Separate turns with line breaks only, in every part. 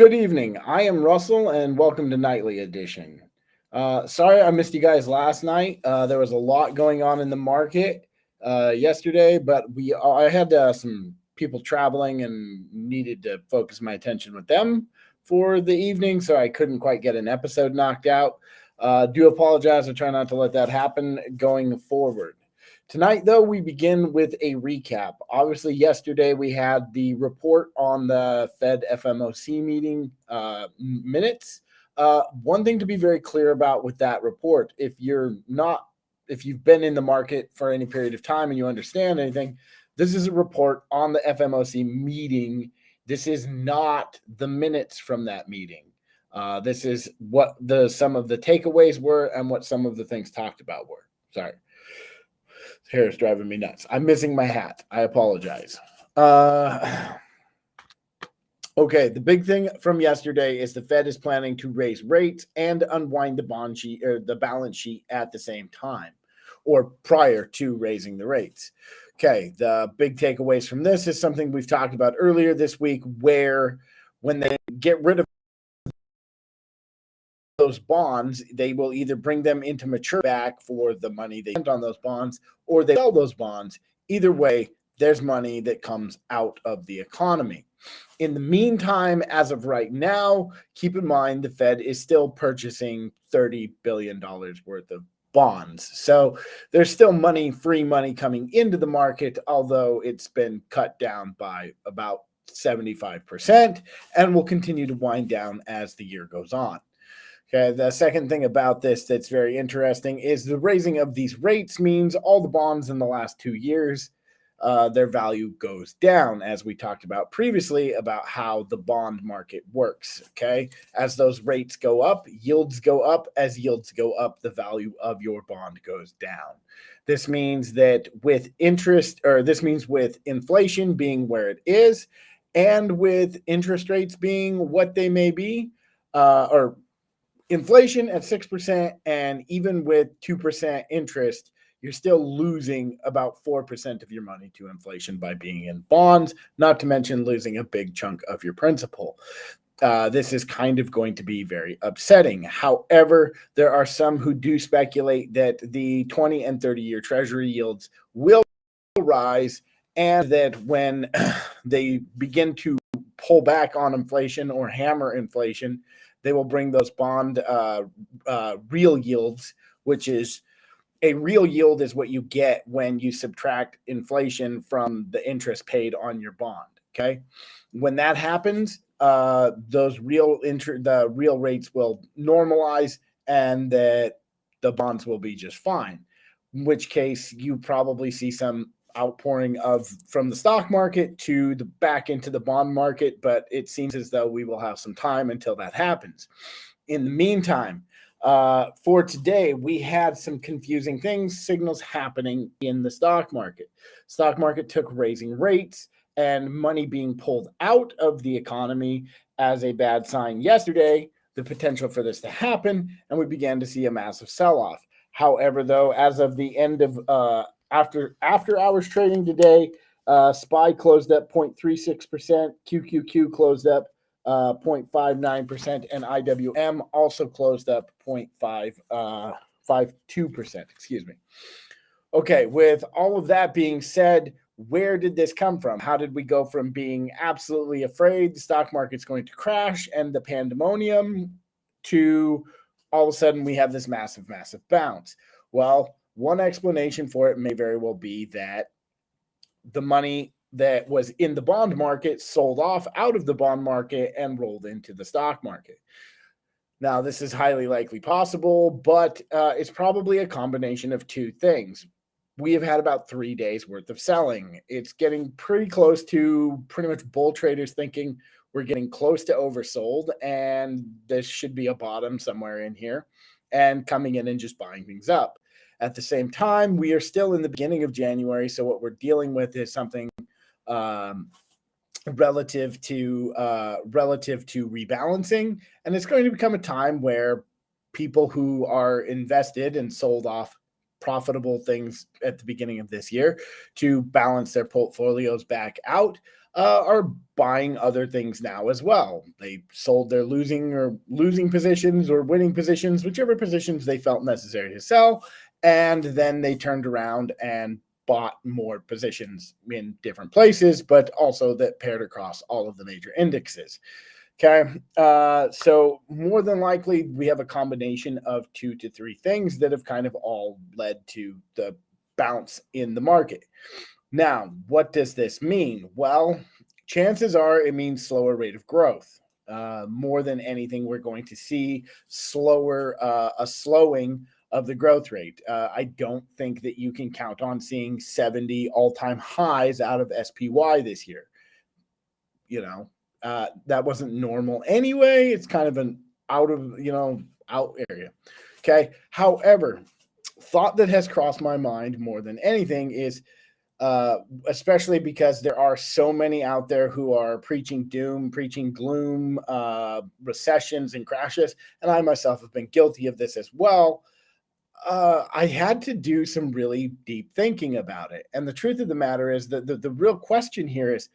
Good evening. I am Russell, and welcome to Nightly Edition. Sorry I missed you guys last night. There was a lot going on in the market yesterday, but I had some people traveling and needed to focus my attention with them for the evening, so I couldn't quite get an episode knocked out. Do apologize. I try not to let that happen going forward. Tonight, though, we begin with a recap. Obviously, yesterday we had the report on the Fed FMOC meeting minutes. One thing to be very clear about with that report, if you've been in the market for any period of time and you understand anything, this is a report on the FMOC meeting. This is not the minutes from that meeting. This is what some of the takeaways were and what some of the things talked about were. Sorry. Hair is driving me nuts. I'm missing my hat. I apologize. Okay, the big thing from yesterday is the Fed is planning to raise rates and unwind the bond sheet or the balance sheet at the same time, or prior to raising the rates. Okay, the big takeaways from this is something we've talked about earlier this week, where when they get rid of those bonds, they will either bring them into mature back for the money they spent on those bonds, or they sell those bonds. Either way, there's money that comes out of the economy. In the meantime, as of right now, keep in mind the Fed is still purchasing $30 billion worth of bonds. So there's still free money coming into the market, although it's been cut down by about 75% and will continue to wind down as the year goes on. Okay, the second thing about this that's very interesting is the raising of these rates means all the bonds in the last 2 years, their value goes down, as we talked about previously about how the bond market works. Okay, as those rates go up, yields go up. As yields go up, the value of your bond goes down. This means that with inflation being where it is, and with interest rates being what they may be, or inflation at 6%, and even with 2% interest, you're still losing about 4% of your money to inflation by being in bonds, not to mention losing a big chunk of your principal. This is kind of going to be very upsetting. However, there are some who do speculate that the 20 and 30-year Treasury yields will rise, and that when they begin to pull back on inflation or hammer inflation, they will bring those bond real yields, which is a real yield is what you get when you subtract inflation from the interest paid on your bond. Okay, when that happens, the real rates will normalize, and that the bonds will be just fine. In which case, you probably see some outpouring from the stock market to the back into the bond market, but it seems as though we will have some time until that happens. In the meantime, for today, we had some confusing signals happening in the stock market. Stock market took raising rates and money being pulled out of the economy as a bad sign yesterday, the potential for this to happen, and we began to see a massive sell-off. However, though, as of the end of after hours trading today, SPY closed up 0.36%, QQQ closed up 0.59%, and IWM also closed up 0.52%. Excuse me. Okay, with all of that being said, where did this come from? How did we go from being absolutely afraid the stock market's going to crash and the pandemonium to all of a sudden we have this massive, massive bounce? Well, one explanation for it may very well be that the money that was in the bond market sold off out of the bond market and rolled into the stock market. Now, this is highly likely possible, but it's probably a combination of two things. We have had about 3 days worth of selling. It's getting pretty close to pretty much bull traders thinking we're getting close to oversold, and this should be a bottom somewhere in here, and coming in and just buying things up. At the same time, we are still in the beginning of January, so what we're dealing with is something relative to rebalancing, and it's going to become a time where people who are invested and sold off profitable things at the beginning of this year to balance their portfolios back out are buying other things now as well. They sold their losing positions or winning positions, whichever positions they felt necessary to sell, and then they turned around and bought more positions in different places, but also that paired across all of the major indexes. Okay. So more than likely, we have a combination of 2 to 3 things that have kind of all led to the bounce in the market. Now, what does this mean? Well, chances are it means slower rate of growth. More than anything, we're going to see a slowing of the growth rate. I don't think that you can count on seeing 70 all-time highs out of SPY this year. That wasn't normal anyway. It's kind of an out area. Okay. However, thought that has crossed my mind more than anything is, especially because there are so many out there who are preaching doom, preaching gloom, recessions and crashes, and I myself have been guilty of this as well. I had to do some really deep thinking about it. And the truth of the matter is that the real question here is,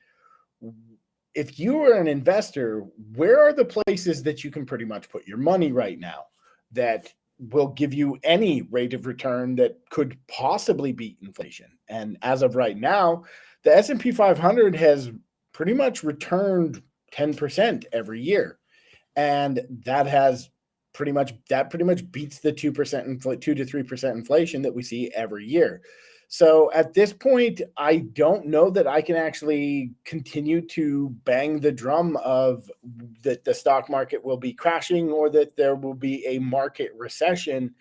if you are an investor, where are the places that you can pretty much put your money right now that will give you any rate of return that could possibly beat inflation? And as of right now, the S&P 500 has pretty much returned 10% every year. And that pretty much beats the 2% 2 to 3% inflation that we see every year. So at this point, I don't know that I can actually continue to bang the drum of that the stock market will be crashing or that there will be a market recession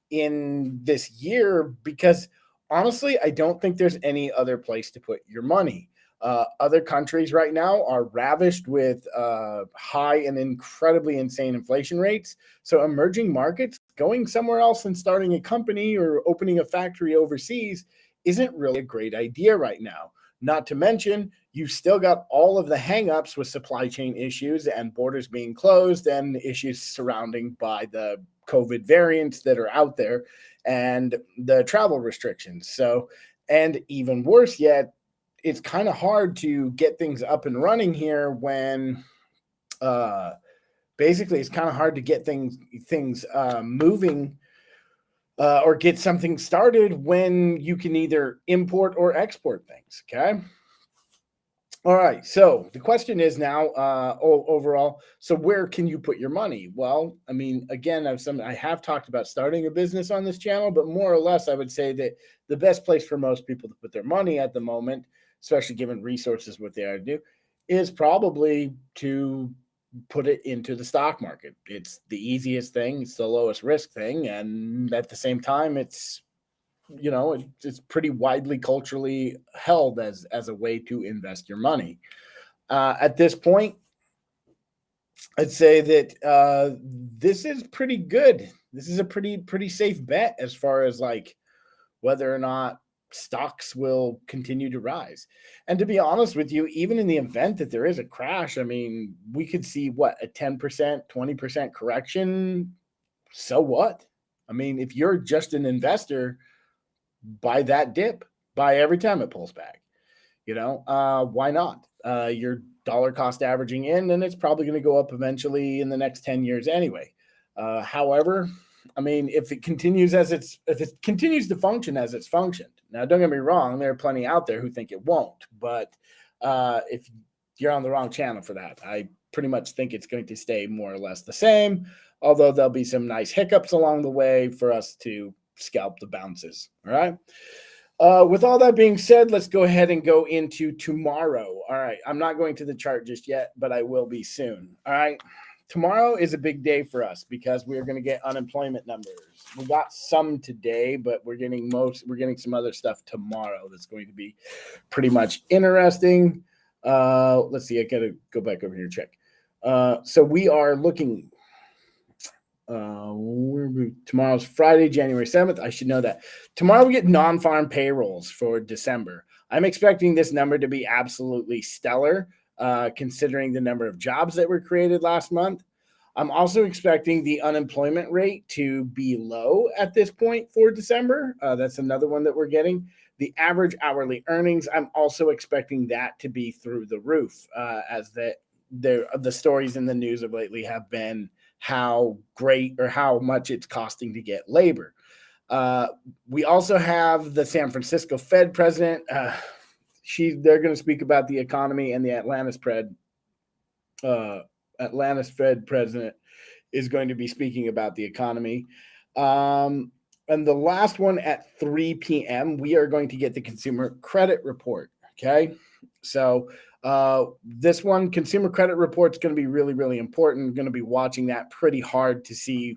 in this year, because honestly, I don't think there's any other place to put your money. Other countries right now are ravished with high and incredibly insane inflation rates. So emerging markets, going somewhere else and starting a company or opening a factory overseas isn't really a great idea right now. Not to mention, you've still got all of the hangups with supply chain issues and borders being closed and issues surrounding by the COVID variants that are out there and the travel restrictions. So, and even worse yet, it's kind of hard to get things up and running here when basically it's kind of hard to get things moving or get something started when you can either import or export things. Okay. All right. So the question is now overall, so where can you put your money? Well, I mean, again, I have talked about starting a business on this channel, but more or less, I would say that the best place for most people to put their money at the moment, especially given resources, what they are to do, is probably to put it into the stock market. It's the easiest thing. It's the lowest risk thing. And at the same time, it's pretty widely culturally held as a way to invest your money. At this point, I'd say that this is pretty good. This is a pretty safe bet as far as like whether or not stocks will continue to rise. And to be honest with you, even in the event that there is a crash, I mean, we could see a 10%, 20% correction. So what? I mean, if you're just an investor, buy that dip, buy every time it pulls back. Why not? Your dollar cost averaging in, and it's probably going to go up eventually in the next 10 years anyway. However, I mean, if it continues to function as it's functioned. Now, don't get me wrong, there are plenty out there who think it won't, but if you're on the wrong channel for that, I pretty much think it's going to stay more or less the same, although there'll be some nice hiccups along the way for us to scalp the bounces. All right. With all that being said, let's go ahead and go into tomorrow. All right. I'm not going to the chart just yet, but I will be soon. All right. Tomorrow is a big day for us because we're going to get unemployment numbers. We got some today, but we're getting some other stuff tomorrow that's going to be pretty much interesting. Let's see. I got to go back over here and check. So we are looking. Tomorrow's Friday, January 7th. I should know that. Tomorrow we get non-farm payrolls for December. I'm expecting this number to be absolutely stellar, considering the number of jobs that were created last month. I'm also expecting the unemployment rate to be low at this point for December. That's another one that we're getting. The average hourly earnings, I'm also expecting that to be through the roof, as the stories in the news of lately have been how great or how much it's costing to get labor. We also have the San Francisco Fed president. They're going to speak about the economy, and the Atlantis Fed president is going to be speaking about the economy. And the last one at 3 p.m., we are going to get the consumer credit report. Okay. So this one, consumer credit report, is going to be really, really important. I'm going to be watching that pretty hard to see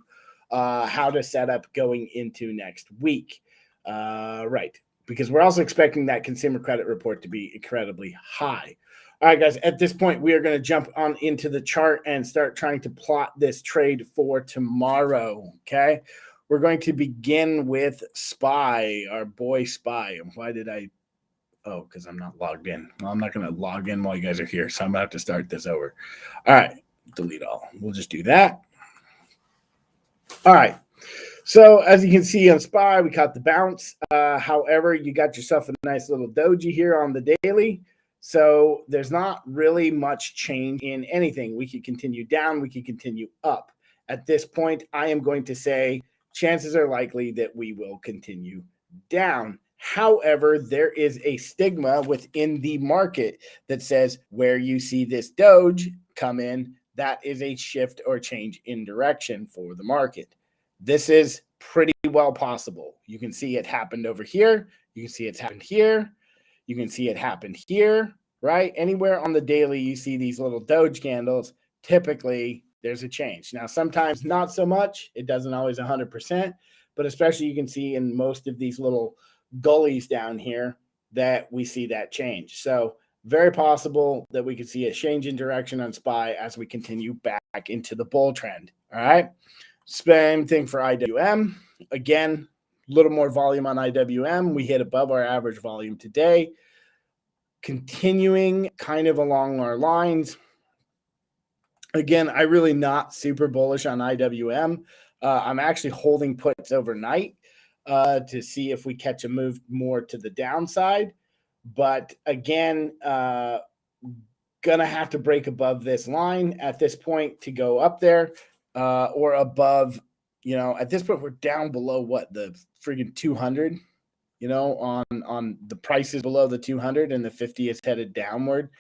how to set up going into next week. Right. Because we're also expecting that consumer credit report to be incredibly high. All right, guys, at this point, we are going to jump on into the chart and start trying to plot this trade for tomorrow. Okay. We're going to begin with SPY, our boy SPY. Why did I? Oh, because I'm not logged in. Well, I'm not going to log in while you guys are here, so I'm going to have to start this over. All right, delete all. We'll just do that. All right. So as you can see on SPY, we caught the bounce. However, you got yourself a nice little doji here on the daily. So there's not really much change in anything. We could continue down. We could continue up. At this point, I am going to say chances are likely that we will continue down. However, there is a stigma within the market that says where you see this doge come in, that is a shift or change in direction for the market. This is pretty well possible. You can see it happened over here. You can see it's happened here. You can see it happened here, right? Anywhere on the daily you see these little doge candles, typically there's a change. Now, sometimes not so much. It doesn't always 100%, but especially you can see in most of these little gullies down here that we see that change. So very possible that we could see a change in direction on SPY as we continue back into the bull trend. All right. Same thing for IWM. Again, a little more volume on IWM. We hit above our average volume today. Continuing kind of along our lines. Again, I really not super bullish on IWM. I'm actually holding puts overnight to see if we catch a move more to the downside. But again, gonna have to break above this line at this point to go up there or above. You know, at this point, we're down below what, the friggin' 200, you know, on the prices below the 200, and the 50 is headed downward.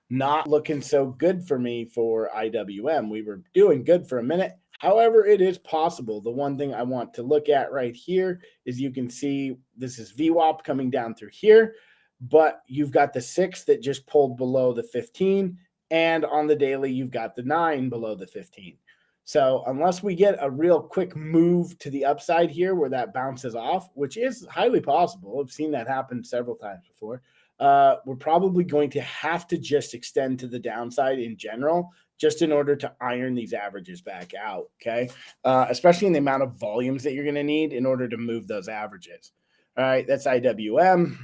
Not looking so good for me for IWM. We were doing good for a minute. However, it is possible. The one thing I want to look at right here is you can see this is VWAP coming down through here, but you've got the 6 that just pulled below the 15, and on the daily, you've got the 9 below the 15. So unless we get a real quick move to the upside here where that bounces off, which is highly possible, I've seen that happen several times before, we're probably going to have to just extend to the downside in general, just in order to iron these averages back out, okay? Especially in the amount of volumes that you're going to need in order to move those averages. All right, that's IWM.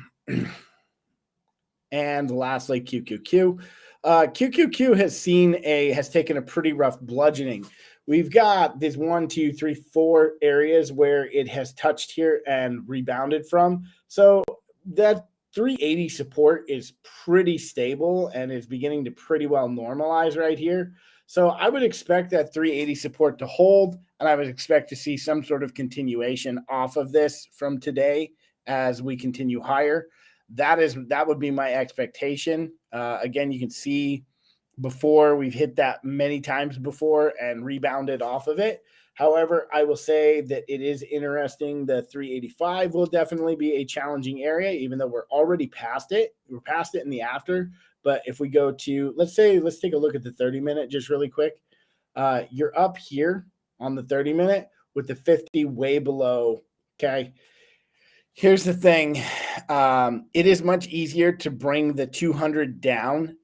And lastly, QQQ. QQQ has taken a pretty rough bludgeoning. We've got this 1, 2, 3, 4 areas where it has touched here and rebounded from. So that 380 support is pretty stable and is beginning to pretty well normalize right here. So I would expect that 380 support to hold, and I would expect to see some sort of continuation off of this from today as we continue higher. That would be my expectation. Again, you can see before we've hit that many times before and rebounded off of it. However, I will say that it is interesting. The 385 will definitely be a challenging area, even though we're already past it. We're past it in the after. But if we go to, let's take a look at the 30-minute just really quick. You're up here on the 30-minute with the 50 way below, okay? Here's the thing. It is much easier to bring the 200 down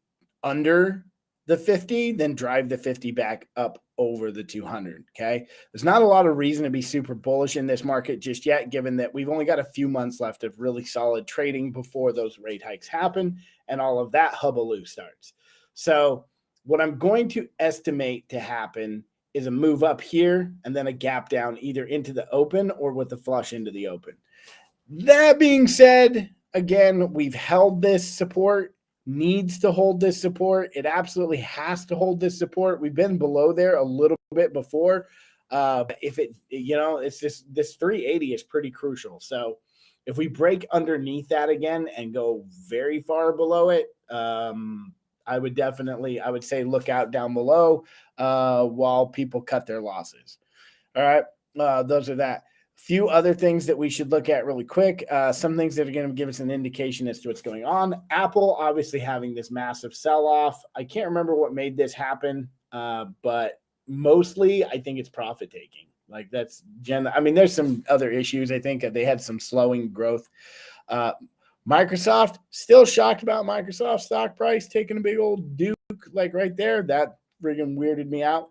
under the 50 than drive the 50 back up over the 200, okay? There's not a lot of reason to be super bullish in this market just yet, given that we've only got a few months left of really solid trading before those rate hikes happen and all of that hubbaloo starts. So what I'm going to estimate to happen is a move up here and then a gap down either into the open or with a flush into the open. That being said, again, we've held this support, needs to hold this support. It absolutely has to hold this support. We've been below there a little bit before. If it, it's just this 380 is pretty crucial. So if we break underneath that again and go very far below it, I would say look out down below while people cut their losses. All right. Those are that. Few other things that we should look at really quick. Some things that are going to give us an indication as to what's going on. Apple obviously having this massive sell-off. I can't remember what made this happen, but mostly I think it's profit taking. Like there's some other issues. I think they had some slowing growth. Microsoft, still shocked about Microsoft stock price taking a big old duke like right there. That friggin' weirded me out.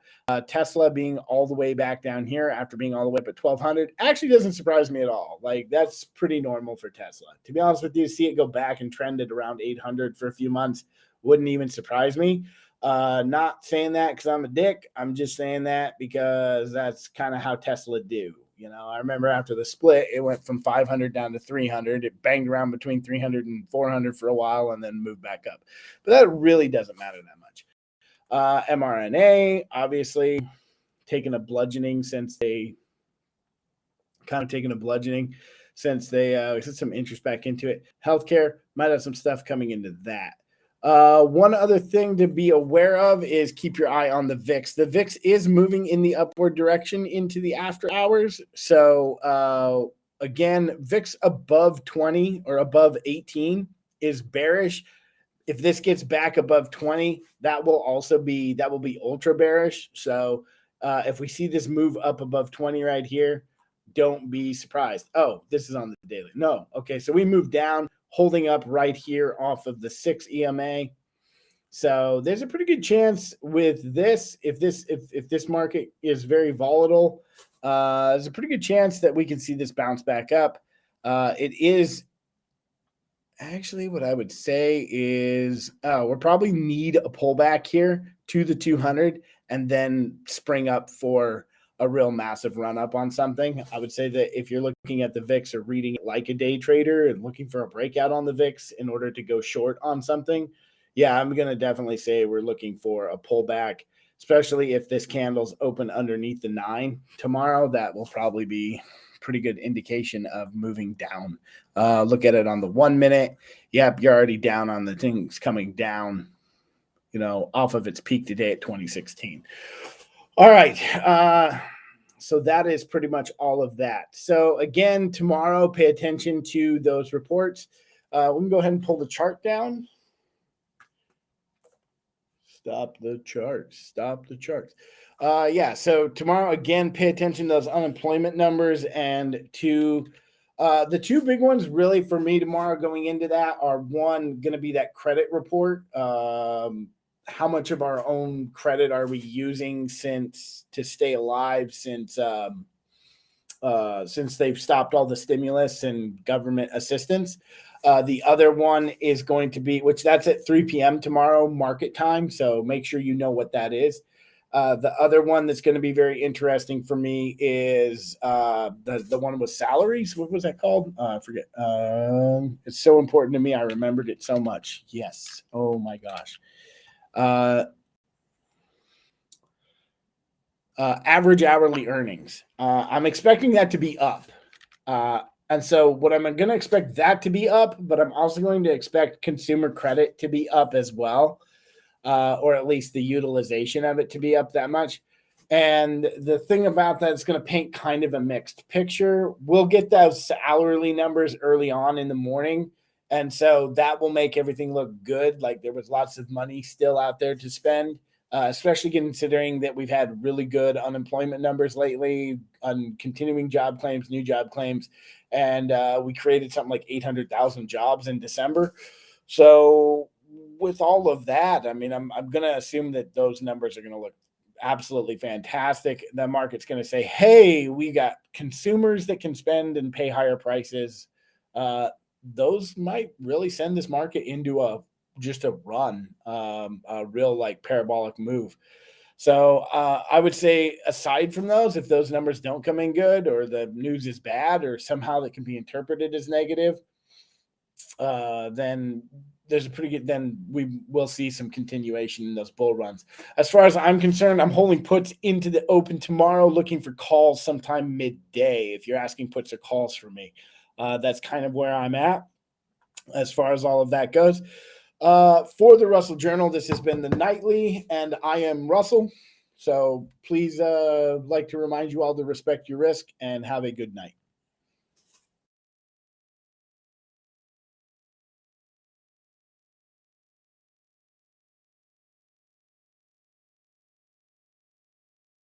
Tesla being all the way back down here after being all the way up at 1,200 actually doesn't surprise me at all. Like that's pretty normal for Tesla. To be honest with you, see it go back and trended around 800 for a few months wouldn't even surprise me. Not saying that because I'm a dick. I'm just saying that because that's kind of how Tesla do. I remember after the split, it went from 500 down to 300. It banged around between 300 and 400 for a while and then moved back up. But that really doesn't matter that much. mRNA, obviously, taking a bludgeoning since they put some interest back into it. Healthcare might have some stuff coming into that. One other thing to be aware of is keep your eye on the VIX. The VIX is moving in the upward direction into the after hours. So again, VIX above 20 or above 18 is bearish. If this gets back above 20, that will be ultra bearish. So if we see this move up above 20 right here, don't be surprised. Oh, this is on the daily. No. Okay. So we move down, holding up right here off of the 6 EMA. So there's a pretty good chance with this, if this market is very volatile, there's a pretty good chance that we can see this bounce back up. It is actually what I would say is we'll probably need a pullback here to the 200 and then spring up for a real massive run up on something. I would say that if you're looking at the VIX or reading it like a day trader and looking for a breakout on the VIX in order to go short on something, yeah, I'm going to definitely say we're looking for a pullback, especially if this candle's open underneath the 9 tomorrow. That will probably be pretty good indication of moving down. Look at it on the 1 minute. Yep, you're already down on the things coming down, off of its peak today at 2016. All right. So that is pretty much all of that. So again, tomorrow, pay attention to those reports. We can go ahead and pull the chart down. Stop the charts. So tomorrow, again, pay attention to those unemployment numbers. And the two big ones really for me tomorrow going into that are going to be that credit report. How much of our own credit are we using to stay alive since they've stopped all the stimulus and government assistance. The other one is going to be, which that's at 3 p.m. tomorrow market time. So make sure you know what that is. The other one that's going to be very interesting for me is the one with salaries. What was that called? I forget. It's so important to me. I remembered it so much. Yes. Oh my gosh. Average hourly earnings. I'm expecting that to be up. And so what I'm going to expect that to be up, but I'm also going to expect consumer credit to be up as well, or at least the utilization of it to be up that much. And the thing about that is going to paint kind of a mixed picture. We'll get those hourly numbers early on in the morning. And so that will make everything look good. Like there was lots of money still out there to spend, especially considering that we've had really good unemployment numbers lately on continuing job claims, new job claims. And we created something like 800,000 jobs in December. So with all of that, I mean, I'm going to assume that those numbers are going to look absolutely fantastic. The market's going to say, hey, we got consumers that can spend and pay higher prices. Those might really send this market into a just a run, a real like parabolic move. So I would say, aside from those, if those numbers don't come in good, or the news is bad, or somehow that can be interpreted as negative, then there's a pretty good. Then we will see some continuation in those bull runs. As far as I'm concerned, I'm holding puts into the open tomorrow, looking for calls sometime midday. If you're asking puts or calls for me, that's kind of where I'm at as far as all of that goes. For the Russell Journal, this has been the nightly, and I am Russell. So please like to remind you all to respect your risk and have a good night.